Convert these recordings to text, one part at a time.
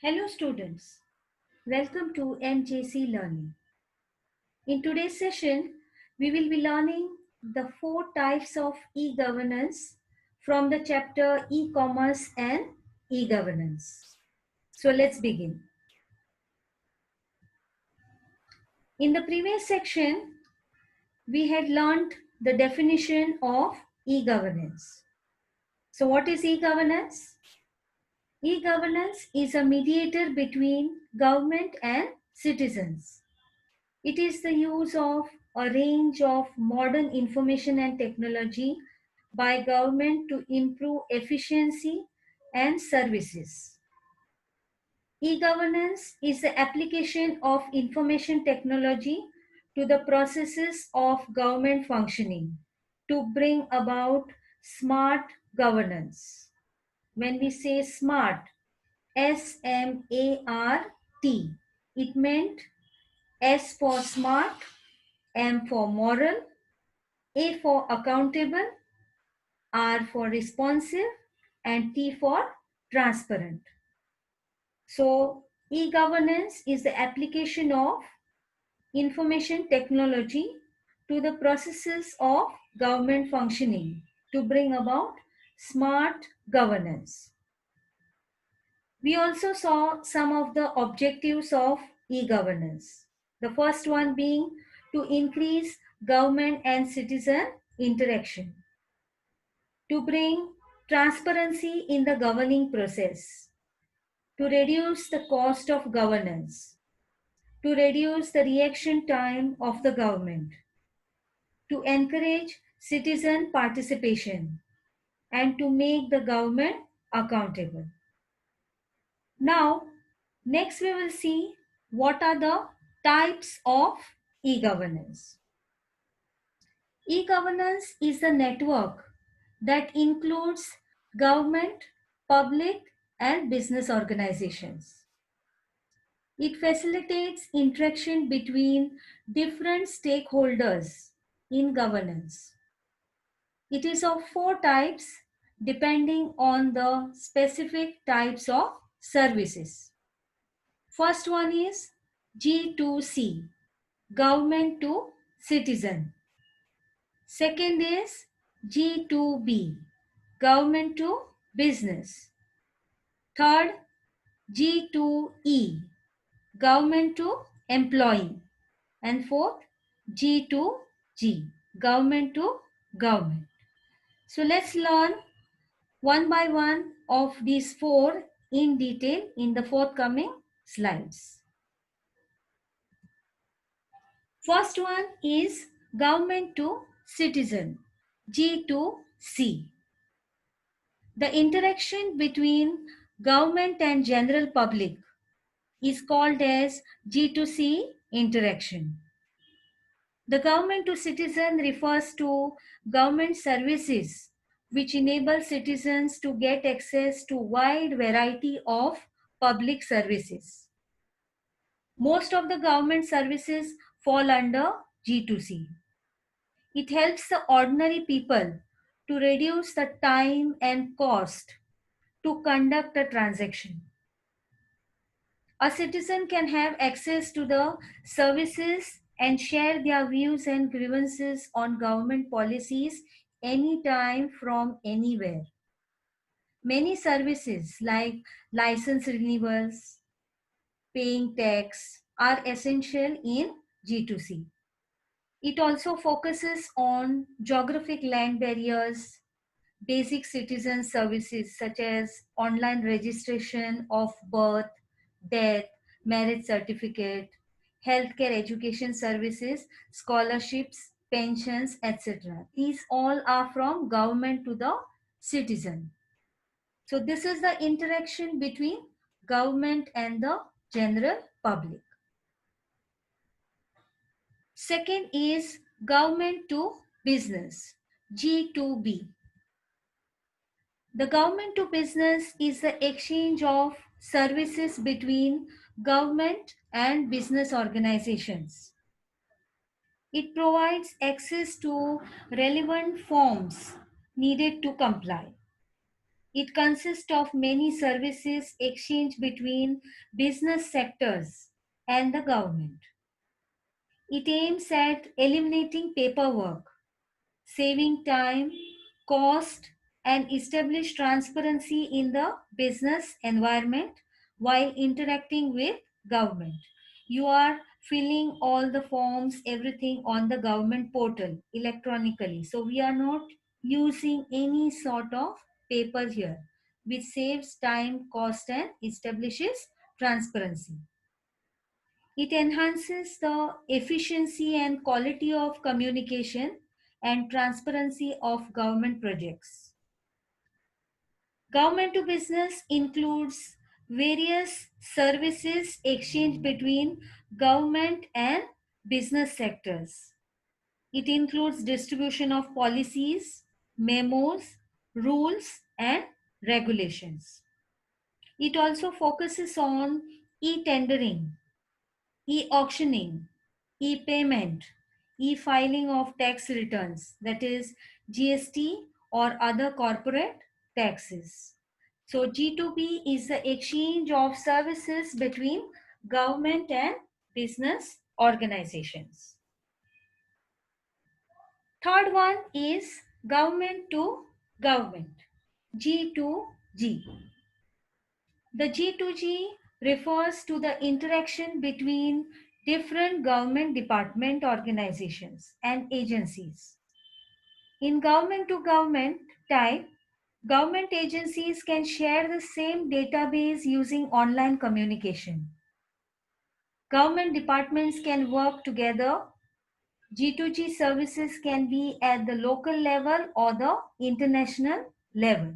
Hello students, welcome to MJC Learning. In today's session, we will be learning the four types of e-governance from the chapter e-commerce and e-governance. So let's begin. In the previous section, we had learned the definition of e-governance. So what is e-governance? E-governance is a mediator between government and citizens. It is the use of a range of modern information and technology by government to improve efficiency and services. E-governance is the application of information technology to the processes of government functioning to bring about smart governance. When we say smart, SMART, it meant S for smart, M for moral, A for accountable, R for responsive, and T for transparent. So, e-governance is the application of information technology to the processes of government functioning to bring about smart governance. We also saw some of the objectives of e-governance. The first one being to increase government and citizen interaction, to bring transparency in the governing process, to reduce the cost of governance, to reduce the reaction time of the government, to encourage citizen participation, and to make the government accountable. Now, next we will see what are the types of e-governance. E-governance is a network that includes government, public, and business organizations. It facilitates interaction between different stakeholders in governance. It is of four types depending on the specific types of services. First one is G2C, government to citizen. Second is G2B, government to business. Third, G2E, government to employee. And fourth, G2G, government to government. So let's learn one by one of these four in detail in the forthcoming slides. First one is government to citizen, G2C. The interaction between government and general public is called as G2C interaction. The government to citizen refers to government services which enable citizens to get access to wide variety of public services. Most of the government services fall under G2C. It helps the ordinary people to reduce the time and cost to conduct a transaction. A citizen can have access to the services and share their views and grievances on government policies anytime from anywhere. Many services like license renewals, paying tax are essential in G2C. It also focuses on geographic land barriers, basic citizen services such as online registration of birth, death, marriage certificate, healthcare education services, scholarships, pensions, etc. These all are from government to the citizen. So this is the interaction between government and the general public. Second is government to business, G2B. The government to business is the exchange of services between government and business organizations. It provides access to relevant forms needed to comply. It consists of many services exchanged between business sectors and the government. It aims at eliminating paperwork, saving time, cost, and establish transparency in the business environment while interacting with government. You are filling all the forms, everything on the government portal electronically. So we are not using any sort of paper here, which saves time, cost, and establishes transparency. It enhances the efficiency and quality of communication and transparency of government projects. Government to business includes various services exchanged between government and business sectors. It includes distribution of policies, memos, rules, and regulations. It also focuses on e-tendering, e-auctioning, e-payment, e-filing of tax returns, that is GST or other corporate taxes. So G2B is the exchange of services between government and business organizations. Third one is government to government, G2G. The G2G refers to the interaction between different government department organizations and agencies. In government to government type, government agencies can share the same database using online communication. Government departments can work together. G2G services can be at the local level or the international level.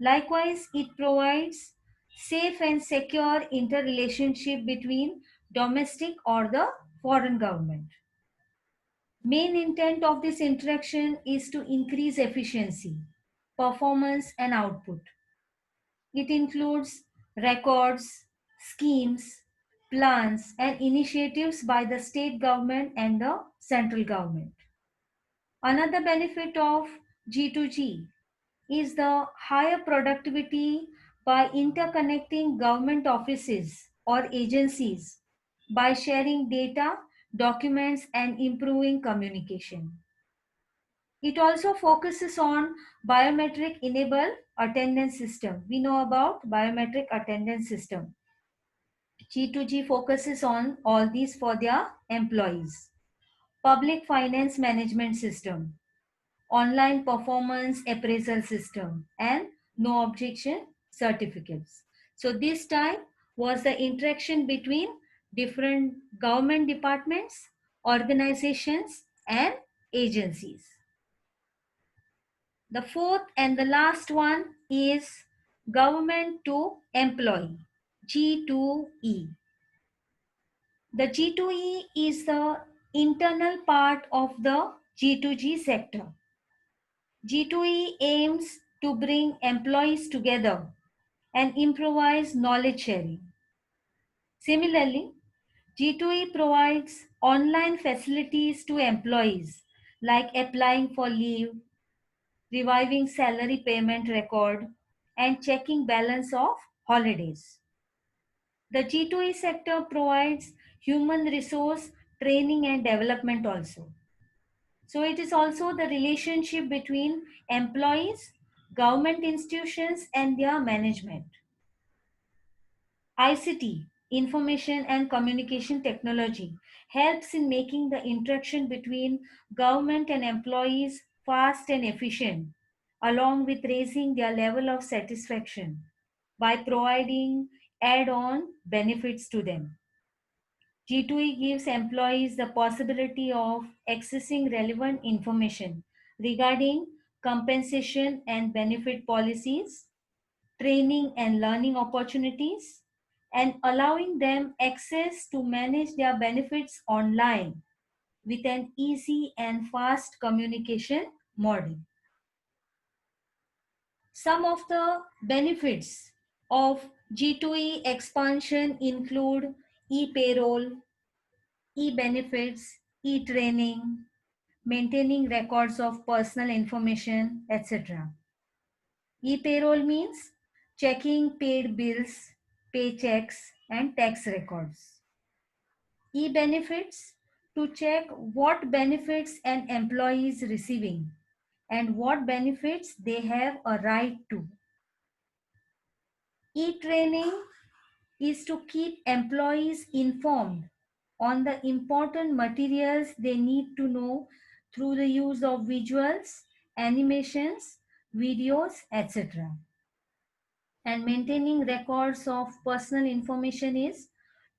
Likewise, it provides safe and secure interrelationship between domestic or the foreign government. Main intent of this interaction is to increase efficiency, performance and output. It includes records, schemes, plans and initiatives by the state government and the central government. Another benefit of G2G is the higher productivity by interconnecting government offices or agencies by sharing data, documents, and improving communication. It also focuses on biometric enabled attendance system. We know about biometric attendance system. G2G focuses on all these for their employees. Public finance management system, online performance appraisal system, and no objection certificates. So this time was the interaction between different government departments, organizations, and agencies. The fourth and the last one is government to employee, G2E. The G2E is the internal part of the G2G sector. G2E aims to bring employees together and improvise knowledge sharing. Similarly, G2E provides online facilities to employees like applying for leave, reviving salary payment record, and checking balance of holidays. The G2E sector provides human resource training and development also. So it is also the relationship between employees, government institutions, and their management. ICT, information and communication technology, helps in making the interaction between government and employees fast and efficient, along with raising their level of satisfaction by providing add-on benefits to them. G2E gives employees the possibility of accessing relevant information regarding compensation and benefit policies, training and learning opportunities, and allowing them access to manage their benefits online with an easy and fast communication model. Some of the benefits of G2E expansion include e-payroll, e-benefits, e-training, maintaining records of personal information, etc. E-payroll means checking paid bills, paychecks, and tax records. E-benefits to check what benefits an employee is receiving and what benefits they have a right to. E-training is to keep employees informed on the important materials they need to know through the use of visuals, animations, videos, etc. And maintaining records of personal information is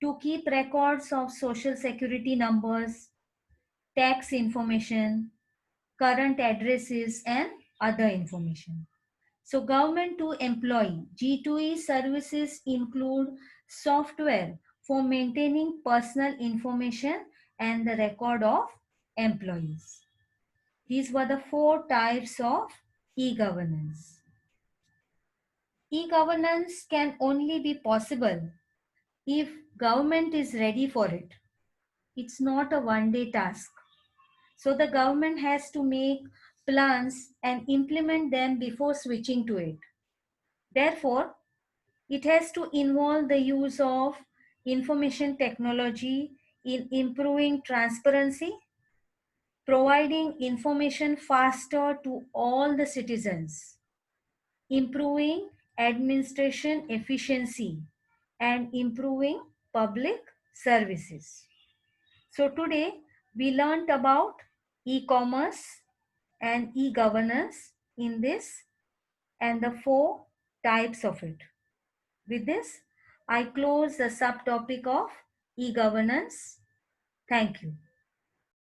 to keep records of social security numbers, tax information, current addresses, and other information. So, government to employee G2E services include software for maintaining personal information and the record of employees. These were the four types of e-governance. E-governance can only be possible if government is ready for it. It's not a one-day task. So the government has to make plans and implement them before switching to it. Therefore, it has to involve the use of information technology in improving transparency, providing information faster to all the citizens, improving administration efficiency, and improving public services. So today we learned about e-commerce and e-governance in this and the four types of it. With this, I close the subtopic of e-governance. Thank you.